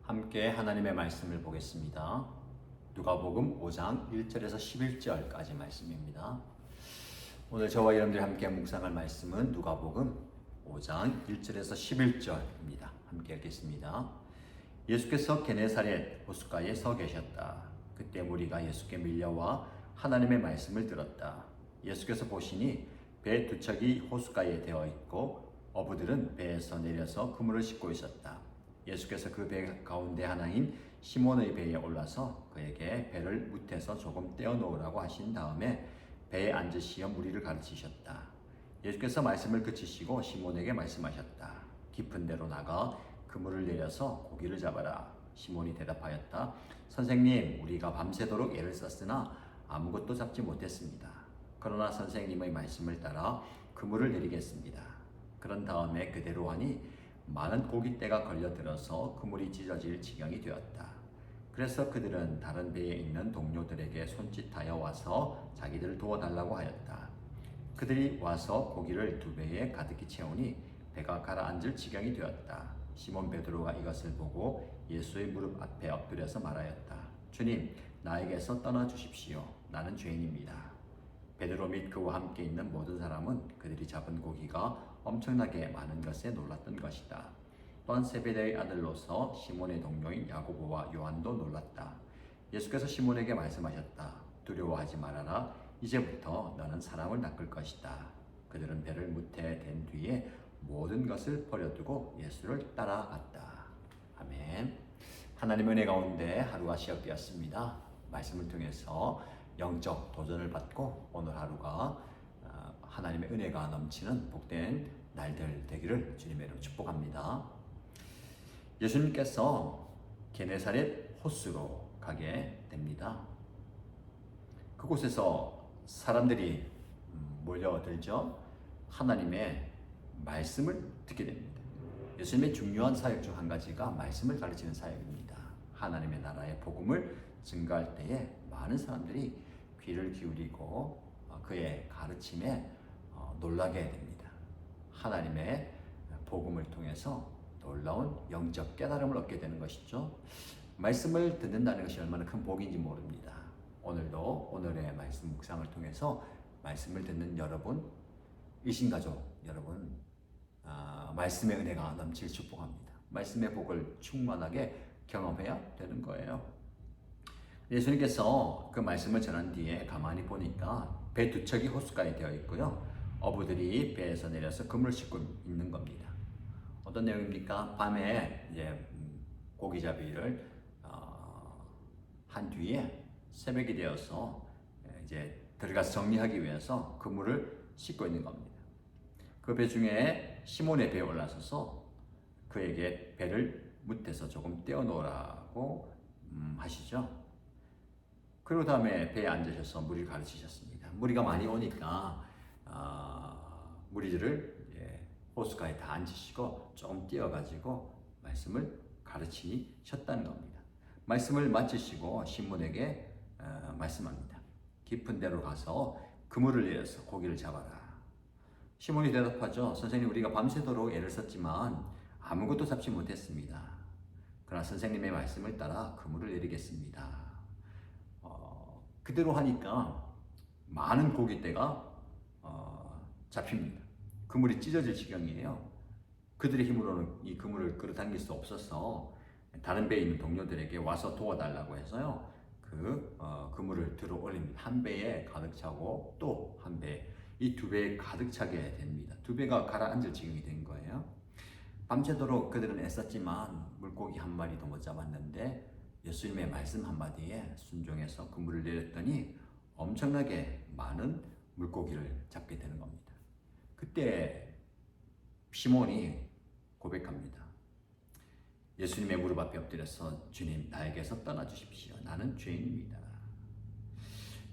함께 하나님의 말씀을 보겠습니다. 누가복음 5장 1절에서 11절까지 말씀입니다. 오늘 저와 여러분들이 함께 묵상할 말씀은 누가복음 5장 1절에서 11절입니다. 함께 읽겠습니다. 예수께서 게네사렛 호숫가에 서 계셨다. 그때 무리가 예수께 밀려와 하나님의 말씀을 들었다. 예수께서 보시니 배 두 척이 호숫가에 되어 있고 어부들은 배에서 내려서 그물을 싣고 있었다. 예수께서 그 배 가운데 하나인 시몬의 배에 올라서 그에게 배를 무태서 조금 떼어 놓으라고 하신 다음에 배에 앉으시어 무리를 가르치셨다. 예수께서 말씀을 그치시고 시몬에게 말씀하셨다. 깊은 데로 나가 그물을 내려서 고기를 잡아라. 시몬이 대답하였다. 선생님, 우리가 밤새도록 애를 썼으나 아무것도 잡지 못했습니다. 그러나 선생님의 말씀을 따라 그물을 내리겠습니다. 그런 다음에 그대로 하니 많은 고깃대가 걸려들어서 그물이 찢어질 지경이 되었다. 그래서 그들은 다른 배에 있는 동료들에게 손짓하여 와서 자기들을 도와달라고 하였다. 그들이 와서 고기를 두 배에 가득히 채우니 배가 가라앉을 지경이 되었다. 시몬 베드로가 이것을 보고 예수의 무릎 앞에 엎드려서 말하였다. 주님, 나에게서 떠나 주십시오. 나는 죄인입니다. 베드로 및 그와 함께 있는 모든 사람은 그들이 잡은 고기가 엄청나게 많은 것에 놀랐던 것이다. 또한 세베대의 아들로서 시몬의 동료인 야고보와 요한도 놀랐다. 예수께서 시몬에게 말씀하셨다. 두려워하지 말아라. 이제부터 너는 사람을 낚을 것이다. 그들은 배를 무태된 뒤에 모든 것을 버려두고 예수를 따라갔다. 아멘. 하나님의 은혜 가운데 하루가 시작되었습니다. 말씀을 통해서 영적 도전을 받고 오늘 하루가 하나님의 은혜가 넘치는 복된 날들 되기를 주님의 이름으로 축복합니다. 예수님께서 게네사렛 호수로 가게 됩니다. 그곳에서 사람들이 몰려들죠. 하나님의 말씀을 듣게 됩니다. 예수님의 중요한 사역 중 한 가지가 말씀을 가르치는 사역입니다. 하나님의 나라의 복음을 증거할 때에 많은 사람들이 귀를 기울이고 그의 가르침에 놀라게 됩니다. 하나님의 복음을 통해서 놀라운 영적 깨달음을 얻게 되는 것이죠. 말씀을 듣는다는 것이 얼마나 큰 복인지 모릅니다. 오늘도 오늘의 말씀 묵상을 통해서 말씀을 듣는 여러분, 일신가족 여러분, 말씀의 은혜가 넘칠 축복합니다. 말씀의 복을 충만하게 경험해야 되는 거예요. 예수님께서 그 말씀을 전한 뒤에 가만히 보니까 배 두 척이 호숫가에 되어 있고요. 어부들이 배에서 내려서 그물을 싣고 있는 겁니다. 어떤 내용입니까? 밤에 이제 고기잡이를 한 뒤에 새벽이 되어서 이제 들어가서 정리하기 위해서 그물을 싣고 있는 겁니다. 그 배 중에 시몬의 배에 올라서서 그에게 배를 무태서 조금 떼어 놓으라고 하시죠. 그리고 다음에 배에 앉으셔서 무리를 가르치셨습니다. 무리가 많이 오니까 무리들을 호숫가에 다 앉히시고 조금 띄어가지고 말씀을 가르치셨다는 겁니다. 말씀을 마치시고 시몬에게 말씀합니다. 깊은 데로 가서 그물을 내려서 고기를 잡아라. 시몬이 대답하죠. 선생님, 우리가 밤새도록 애를 썼지만 아무것도 잡지 못했습니다. 그러나 선생님의 말씀을 따라 그물을 내리겠습니다. 그대로 하니까 많은 고깃대가 잡힙니다. 그물이 찢어질 지경이에요. 그들의 힘으로는 이 그물을 끌어당길 수 없어서 다른 배에 있는 동료들에게 와서 도와달라고 해서요. 그 그물을 들어 올립니다. 한 배에 가득 차고 또 한 배, 이 두 배에 가득 차게 됩니다. 두 배가 가라앉을 지경이 된 거예요. 밤새도록 그들은 애썼지만 물고기 한 마리도 못 잡았는데 예수님의 말씀 한마디에 순종해서 그물을 내렸더니 엄청나게 많은 물고기를 잡게 되는 겁니다. 그때 시몬이 고백합니다. 예수님의 무릎 앞에 엎드려서 주님, 나에게서 떠나 주십시오. 나는 죄인입니다.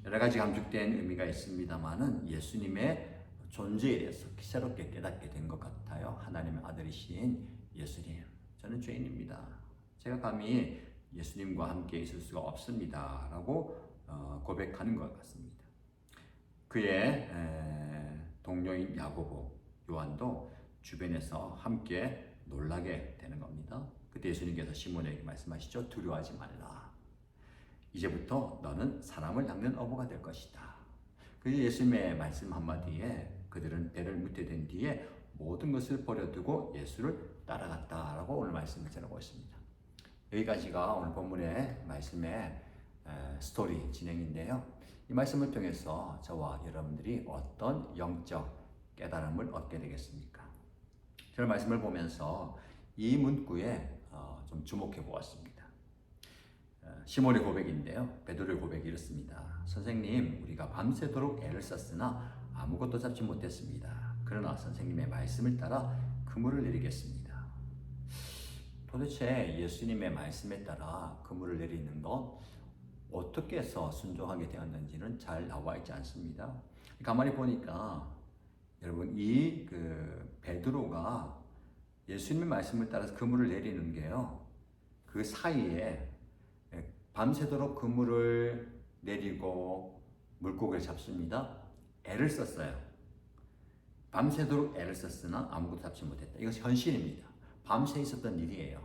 여러 가지 감축된 의미가 있습니다만은 예수님의 존재에 대해서 새롭게 깨닫게 된 것 같아요. 하나님의 아들이신 예수님, 저는 죄인입니다. 제가 감히 예수님과 함께 있을 수가 없습니다. 라고 고백하는 것 같습니다. 그의 동료인 야고보, 요한도 주변에서 함께 놀라게 되는 겁니다. 그때 예수님께서 시몬에게 말씀하시죠. 두려워하지 말라. 이제부터 너는 사람을 낚는 어부가 될 것이다. 그 예수님의 말씀 한마디에 그들은 배를 무태된 뒤에 모든 것을 버려두고 예수를 따라갔다라고 오늘 말씀을 전하고 있습니다. 여기까지가 오늘 본문의 말씀의 스토리 진행인데요. 이 말씀을 통해서 저와 여러분들이 어떤 영적 깨달음을 얻게 되겠습니까? 저는 말씀을 보면서 이 문구에 좀 주목해 보았습니다. 시몬의 고백인데요. 베드로의 고백이 이렇습니다. 선생님, 우리가 밤새도록 애를 썼으나 아무것도 잡지 못했습니다. 그러나 선생님의 말씀을 따라 그물을 내리겠습니다. 도대체 예수님의 말씀에 따라 그물을 내리는 것 어떻게 해서 순종하게 되었는지는 잘 나와 있지 않습니다. 가만히 보니까 여러분 이 베드로가 예수님의 말씀을 따라서 그물을 내리는 게요. 그 사이에 밤새도록 그물을 내리고 물고기를 잡습니다. 애를 썼어요. 밤새도록 애를 썼으나 아무것도 잡지 못했다. 이것이 현실입니다. 밤새 있었던 일이에요.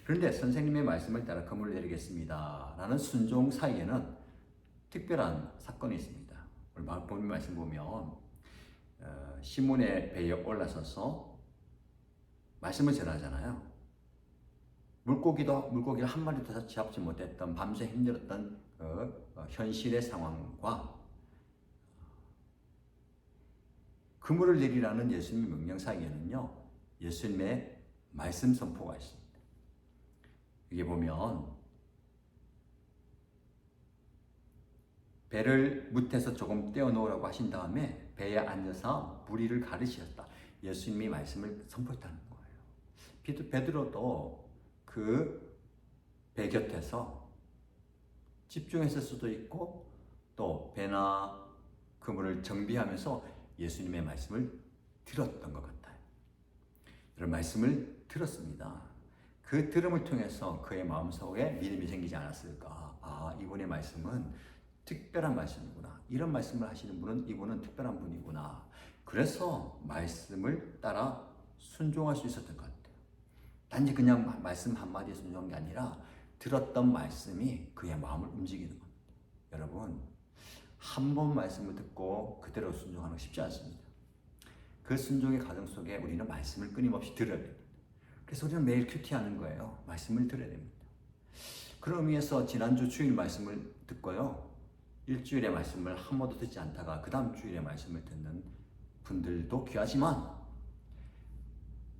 그런데 선생님의 말씀을 따라 그물을 내리겠습니다. 라는 순종 사이에는 특별한 사건이 있습니다. 오늘 본문 말씀 보면 시몬의 배에 올라서서 말씀을 전하잖아요. 물고기를 한 마리도 잡지 못했던 밤새 힘들었던 현실의 상황과 그물을 내리라는 예수님의 명령 사이에는요, 예수님의 말씀 선포가 있습니다. 여기 보면 배를 무태서 조금 떼어놓으라고 하신 다음에 배에 앉아서 무리를 가르치셨다. 예수님이 말씀을 선포했다는 거예요. 베드로도 그 배 곁에서 집중했을 수도 있고 또 배나 그물을 정비하면서 예수님의 말씀을 들었던 것 같아요. 이런 말씀을 들었습니다. 그 들음을 통해서 그의 마음속에 믿음이 생기지 않았을까? 아, 이분의 말씀은 특별한 말씀이구나. 이런 말씀을 하시는 분은 이분은 특별한 분이구나. 그래서 말씀을 따라 순종할 수 있었던 것 같아요. 단지 그냥 말씀 한마디에 순종한 게 아니라 들었던 말씀이 그의 마음을 움직이는 겁니다. 여러분, 한 번 말씀을 듣고 그대로 순종하는 거 쉽지 않습니다. 그 순종의 과정 속에 우리는 말씀을 끊임없이 들어야 됩니다. 그래서 우리는 매일 큐티하는 거예요. 말씀을 들어야 됩니다. 그런 의미에서 지난주 주일 말씀을 듣고요. 일주일의 말씀을 한 번도 듣지 않다가 그 다음 주일의 말씀을 듣는 분들도 귀하지만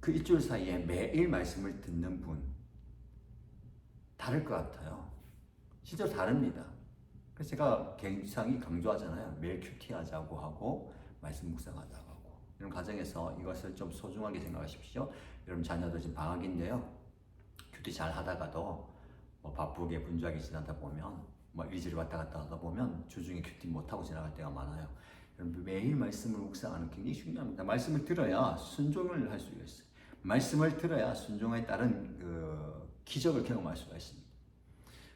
그 일주일 사이에 매일 말씀을 듣는 분 다를 것 같아요. 진짜 다릅니다. 그래서 제가 굉장히 강조하잖아요. 매일 큐티하자고 하고 말씀 묵상하자고 하고 이런 과정에서 이것을 좀 소중하게 생각하십시오. 여러분 자녀들 지금 방학인데요. 큐티 잘 하다가도 바쁘게 분주하게 지나다 보면 이리저리 왔다 갔다 하다 보면 주중에 큐티 못하고 지나갈 때가 많아요. 여러분 매일 말씀을 묵상하는 게 굉장히 중요합니다. 말씀을 들어야 순종을 할 수가 있어요. 말씀을 들어야 순종에 따른 기적을 경험할 수가 있습니다.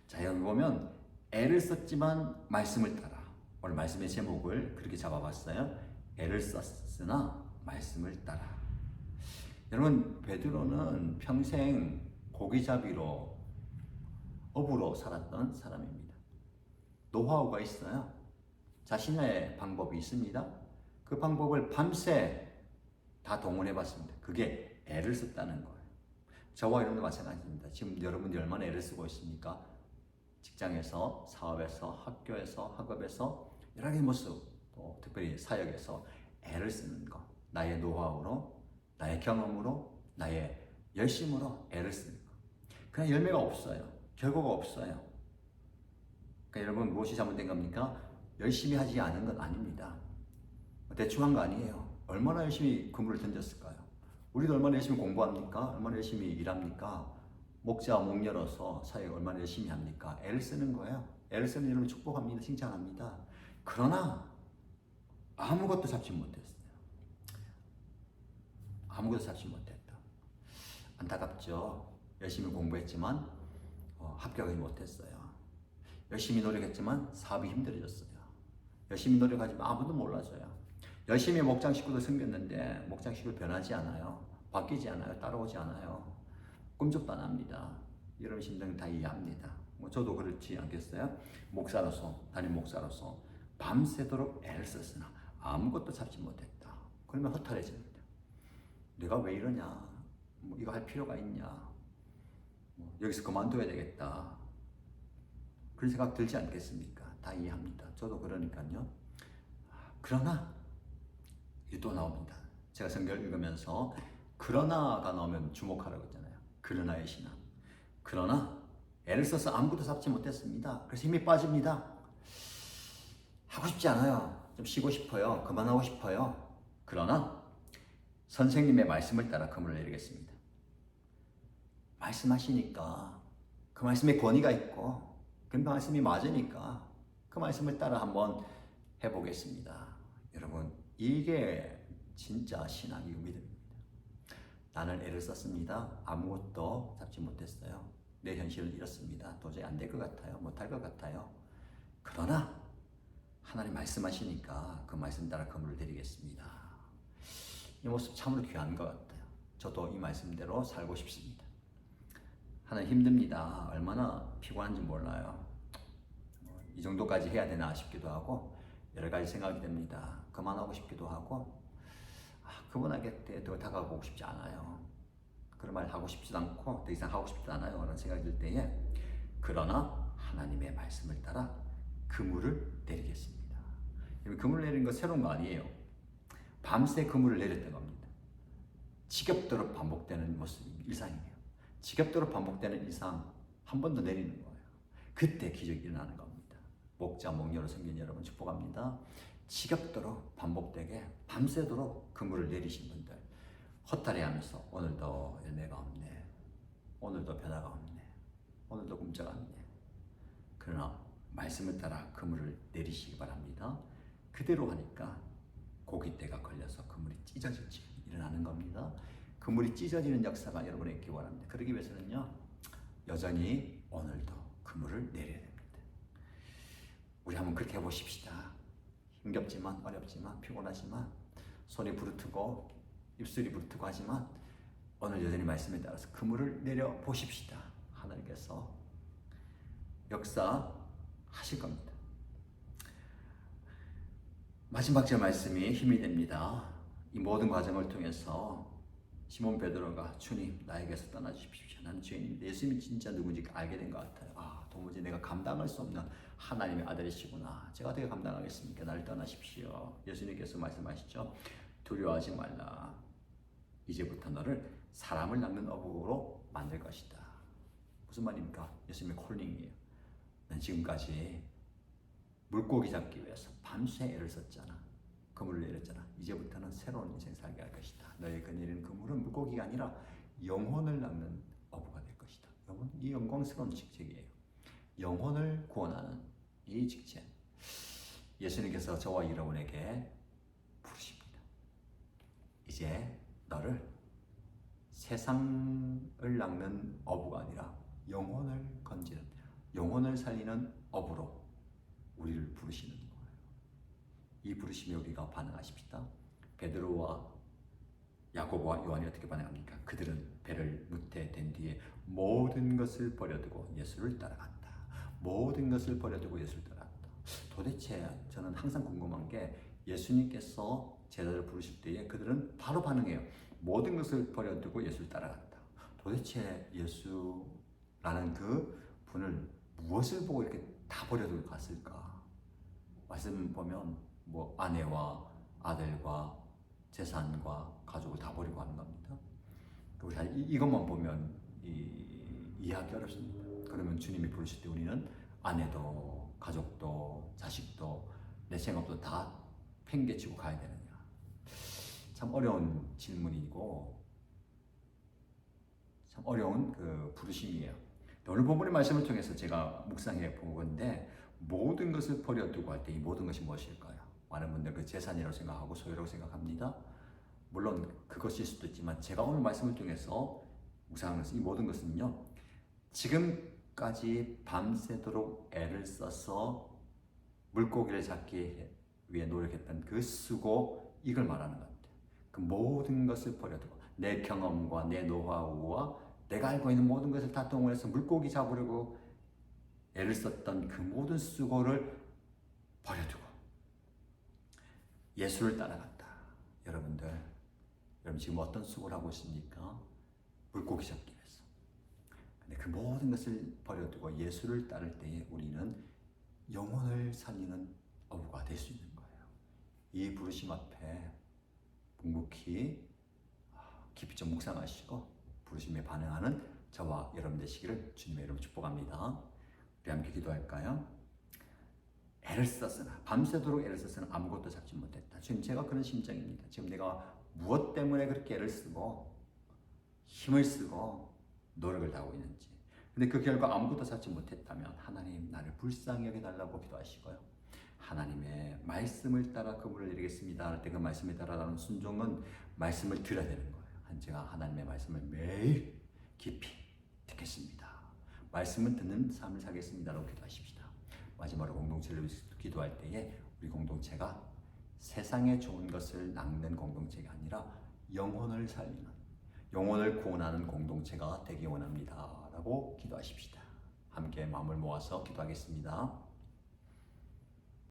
자, 여기 보면 애를 썼지만 말씀을 따라. 오늘 말씀의 제목을 그렇게 잡아봤어요. 애를 썼으나 말씀을 따라. 여러분, 베드로는 평생 고기잡이로 어부로 살았던 사람입니다. 노하우가 있어요. 자신의 방법이 있습니다. 그 방법을 밤새 다 동원해봤습니다. 그게 애를 썼다는 거예요. 저와 여러분도 마찬가지입니다. 지금 여러분들이 얼마나 애를 쓰고 있습니까? 직장에서, 사업에서, 학교에서, 학업에서 여러 가지 모습, 또 특별히 사역에서 애를 쓰는 것. 나의 노하우로, 나의 경험으로, 나의 열심으로 애를 쓰는 것. 그냥 열매가 없어요. 결과가 없어요. 그러니까 여러분 무엇이 잘못된 겁니까? 열심히 하지 않은 건 아닙니다. 대충 한 거 아니에요. 얼마나 열심히 그물을 던졌을까요? 우리도 얼마나 열심히 공부합니까? 얼마나 열심히 일합니까? 목자 목 열어서 사역 얼마나 열심히 합니까? 애를 쓰는 거예요. 애를 쓰는 여러분 축복합니다. 칭찬합니다. 그러나 아무것도 잡지 못했어요. 아무것도 잡지 못했다. 안타깝죠. 열심히 공부했지만 합격하지 못했어요. 열심히 노력했지만 사업이 힘들어졌어요. 열심히 노력하지만 아무도 몰라줘요. 열심히 목장 식구도 섬겼는데 목장 식구 변하지 않아요. 바뀌지 않아요. 따라오지 않아요. 꿈쩍도 안 합니다. 여러분 심정 다 이해합니다. 뭐 저도 그렇지 않겠어요? 목사로서, 담임 목사로서 밤새도록 애를 썼으나 아무것도 잡지 못했다. 그러면 허탈해집니다. 내가 왜 이러냐? 뭐 이거 할 필요가 있냐? 뭐 여기서 그만둬야 되겠다. 그런 생각 들지 않겠습니까? 다 이해합니다. 저도 그러니까요. 그러나 이게 또 나옵니다. 제가 성경을 읽으면서 그러나가 나오면 주목하라고 했잖아요. 그러나의 신앙. 그러나 애를 써서 아무것도 잡지 못했습니다. 그래서 힘이 빠집니다. 하고 싶지 않아요. 좀 쉬고 싶어요. 그만하고 싶어요. 그러나 선생님의 말씀을 따라 그물을 내리겠습니다. 말씀하시니까 그 말씀에 권위가 있고 그 말씀이 맞으니까 그 말씀을 따라 한번 해보겠습니다. 여러분, 이게 진짜 신앙이고 믿음입니다. 나는 애를 썼습니다. 아무것도 잡지 못했어요. 내 현실은 이렇습니다. 도저히 안 될 것 같아요. 못할 것 같아요. 그러나 하나님 말씀하시니까 그 말씀 따라 그물을 내리겠습니다. 이 모습 참으로 귀한 것 같아요. 저도 이 말씀대로 살고 싶습니다. 하나님 힘듭니다. 얼마나 피곤한지 몰라요. 이 정도까지 해야 되나 싶기도 하고 여러 가지 생각이 듭니다. 그만하고 싶기도 하고 그분에게 더 다가가고 싶지 않아요. 그런 말 하고 싶지도 않고 더 이상 하고 싶지도 않아요. 그런 생각이 들 때에 그러나 하나님의 말씀을 따라 그물을 내리겠습니다. 그물을 내리는 거 새로운 거 아니에요. 밤새 그물을 내렸던 겁니다. 지겹도록 반복되는 모습이 일상이에요. 지겹도록 반복되는 일상 한 번 더 내리는 거예요. 그때 기적이 일어나는 겁니다. 목자, 목녀로 생긴 여러분 축복합니다. 지겹도록 반복되게 밤새도록 그물을 내리신 분들 허탈해하면서 오늘도 열매가 없네. 오늘도 변화가 없네. 오늘도 꿈쩍 않네. 그러나 말씀을 따라 그물을 내리시기 바랍니다. 그대로 하니까 고깃대가 걸려서 그물이 찢어질지 일어나는 겁니다. 그물이 찢어지는 역사가 여러분에게 있기 바랍니다. 그러기 위해서는요, 여전히 오늘도 그물을 내려야 됩니다. 우리 한번 그렇게 해보십시다. 힘겹지만 어렵지만 피곤하지만 손이 부르트고 입술이 부르트고 하지만 오늘 여전히 말씀에 따라서 그물을 내려 보십시다. 하나님께서 역사하실 겁니다. 마지막 제 말씀이 힘이 됩니다. 이 모든 과정을 통해서 시몬 베드로가 주님 나에게서 떠나주십시오. 나는 죄인입니다. 예수님이 진짜 누군지 알게 된 것 같아요. 도무지 내가 감당할 수 없는 하나님의 아들이시구나. 제가 어떻게 감당하겠습니까? 나를 떠나십시오. 예수님께서 말씀하시죠. 두려워하지 말라. 이제부터 너를 사람을 낚는 어부로 만들 것이다. 무슨 말입니까? 예수님의 콜링이에요. 난 지금까지 물고기 잡기 위해서 밤새 애를 썼잖아. 그물을 내렸잖아. 이제부터는 새로운 인생 살게 할 것이다. 너에게 내리는 그물은 물고기가 아니라 영혼을 낚는 어부가 될 것이다. 여러분, 이 영광스러운 직책이에요. 영혼을 구원하는 이 직책. 예수님께서 저와 여러분에게 부르십니다. 이제 너를 세상을 낚는 어부가 아니라 영혼을 건지는, 영혼을 살리는 어부로 우리를 부르시는 거예요. 이 부르심에 우리가 반응하십시다. 베드로와 야고보와 요한이 어떻게 반응합니까? 그들은 배를 무태 댄 뒤에 모든 것을 버려두고 예수를 따라간다. 모든 것을 버려두고 예수를 따라간다. 도대체 저는 항상 궁금한 게 예수님께서 제자를 부르실 때에 그들은 바로 반응해요. 모든 것을 버려두고 예수를 따라간다. 도대체 예수라는 그 분을 무엇을 보고 이렇게 다 버려두고 갔을까? 말씀 보면 뭐 아내와 아들과 재산과 가족을 다 버리고 하는 겁니다. 우리 이것만 보면 이해하기 어렵습니다. 그러면 주님이 부르실 때 우리는 아내도 가족도 자식도 내 생업도 다 팽개치고 가야 되느냐? 참 어려운 질문이고 참 어려운 그 부르심이에요. 오늘 본문의 말씀을 통해서 제가 묵상해 본 건데 모든 것을 버려두고 할 때 이 모든 것이 무엇일까요? 많은 분들 그 재산이라고 생각하고 소유라고 생각합니다. 물론 그것일 수도 있지만 제가 오늘 말씀을 통해서 묵상하면서 이 모든 것은요, 지금까지 밤새도록 애를 써서 물고기를 잡기 위해 노력했던 그 수고, 이걸 말하는 것 같아요. 그 모든 것을 버려두고 내 경험과 내 노하우와 내가 알고 있는 모든 것을 다 동원해서 물고기 잡으려고 애를 썼던 그 모든 수고를 버려두고 예수를 따라갔다. 여러분 지금 어떤 수고를 하고 있습니까? 물고기 잡기 위해서. 근데 그 모든 것을 버려두고 예수를 따를 때에 우리는 영혼을 살리는 어부가 될 수 있는 거예요. 이 부르심 앞에 묵묵히 깊이 좀 묵상하시고 부르심에 반응하는 저와 여러분 되시기를 주님의 이름으로 축복합니다. 우리 함께 기도할까요? 애를 썼으나 밤새도록 애를 썼으나 아무것도 잡지 못했다. 지금 제가 그런 심정입니다. 지금 내가 무엇 때문에 그렇게 애를 쓰고 힘을 쓰고 노력을 다하고 있는지. 근데 그 결과 아무것도 잡지 못했다면 하나님 나를 불쌍히 여겨달라고 기도하시고요. 하나님의 말씀을 따라 그물을 내리겠습니다 할 때 그 말씀에 따라가는 순종은 말씀을 들어야 되는 거예요. 제가 하나님의 말씀을 매일 깊이 듣겠습니다. 말씀은 듣는 삶을 살겠습니다라고 기도하십시다. 마지막으로 공동체를 위해서 기도할 때에 우리 공동체가 세상에 좋은 것을 낚는 공동체가 아니라 영혼을 살리는, 영혼을 구원하는 공동체가 되기 원합니다 라고 기도하십시다. 함께 마음을 모아서 기도하겠습니다.